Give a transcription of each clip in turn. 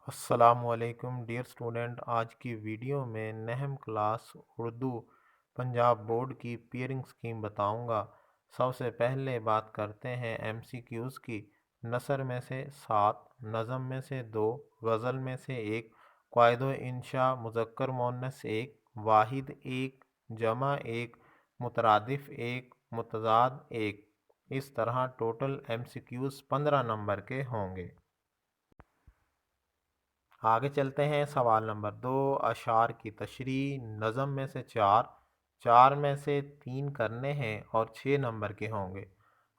السلام علیکم dear student, آج کی ویڈیو میں نہم کلاس اردو پنجاب بورڈ کی پیئرنگ سکیم بتاؤں گا۔ سب سے پہلے بات کرتے ہیں ایم سی کیوز کی۔ نثر میں سے 7، نظم میں سے 2، غزل میں سے 1، قواعد و انشاء مذکر مؤنث 1، واحد 1، جمع 1، مترادف 1، متضاد 1۔ اس طرح total M C Qs 15 number کے ہوں گے۔ آگے چلتے ہیں سوال نمبر 2، اشعار کی تشریح۔ نظم میں سے 4، 4 میں سے 3 کرنے ہیں اور 6 نمبر کے ہوں گے۔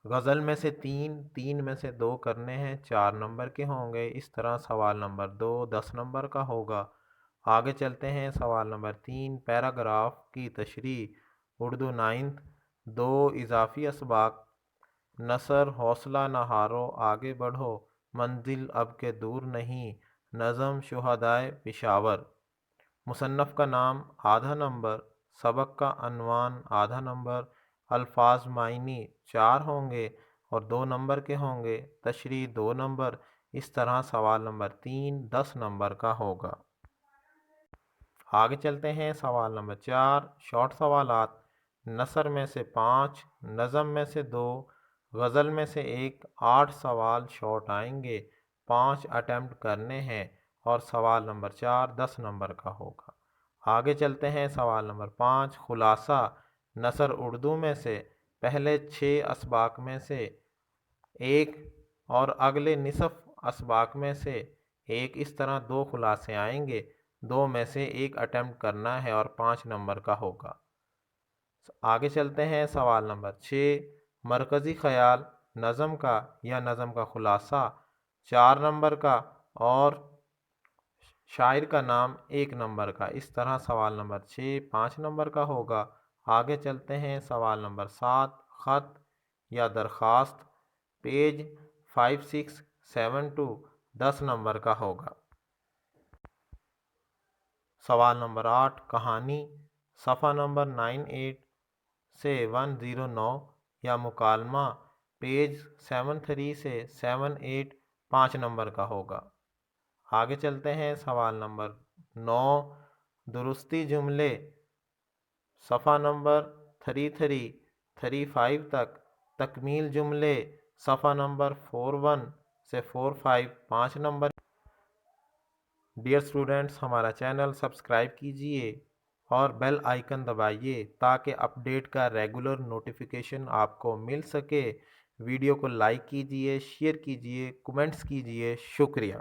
غزل میں سے 3، 3 میں سے 2 کرنے ہیں، 4 نمبر کے ہوں گے۔ اس طرح سوال نمبر 2 10 نمبر کا ہوگا۔ آگے چلتے ہیں سوال نمبر 3، پیراگراف کی تشریح۔ اردو 9th، 2 اضافی اسباق: نثر حوصلہ نہ ہارو آگے بڑھو، منزل اب کے دور نہیں، نظم شہدائے پشاور۔ مصنف کا نام آدھا نمبر، سبق کا عنوان آدھا نمبر، الفاظ معنی 4 ہوں گے اور 2 نمبر کے ہوں گے، تشریح 2 نمبر۔ اس طرح سوال نمبر 3 10 نمبر کا ہوگا۔ آگے چلتے ہیں سوال نمبر 4، شارٹ سوالات۔ نثر میں سے 5، نظم میں سے 2، غزل میں سے 1، 8 سوال شارٹ آئیں گے، 5 اٹیمپٹ کرنے ہیں اور سوال نمبر 4 10 نمبر کا ہوگا۔ آگے چلتے ہیں سوال نمبر 5، خلاصہ۔ نثر اردو میں سے پہلے 6 اسباق میں سے 1 اور اگلے نصف اسباق میں سے 1، اس طرح 2 خلاصے آئیں گے، 2 میں سے 1 اٹیمپٹ کرنا ہے اور 5 نمبر کا ہوگا۔ آگے چلتے ہیں سوال نمبر 6، مرکزی خیال نظم کا یا نظم کا خلاصہ 4 نمبر کا اور شاعر کا نام 1 نمبر کا۔ اس طرح سوال نمبر 6 5 نمبر کا ہوگا۔ آگے چلتے ہیں سوال نمبر 7، خط یا درخواست، پیج 5672، 10 نمبر کا ہوگا۔ سوال نمبر 8، کہانی، صفحہ نمبر 98 سے 109 یا مکالمہ، پیج 73 سے 78، 5 نمبر کا ہوگا۔ آگے چلتے ہیں سوال نمبر 9، درستی جملے، صفحہ نمبر 33، 35 تک، تکمیل جملے، صفحہ نمبر 41 سے 45، 5 نمبر۔ ڈیئر اسٹوڈنٹس، ہمارا چینل سبسکرائب کیجئے اور بیل آئیکن دبائیے تاکہ اپڈیٹ کا ریگولر نوٹیفیکیشن آپ کو مل سکے۔ ویڈیو کو لائک کیجئے، شیئر کیجئے، کمنٹس کیجئے۔ شکریہ۔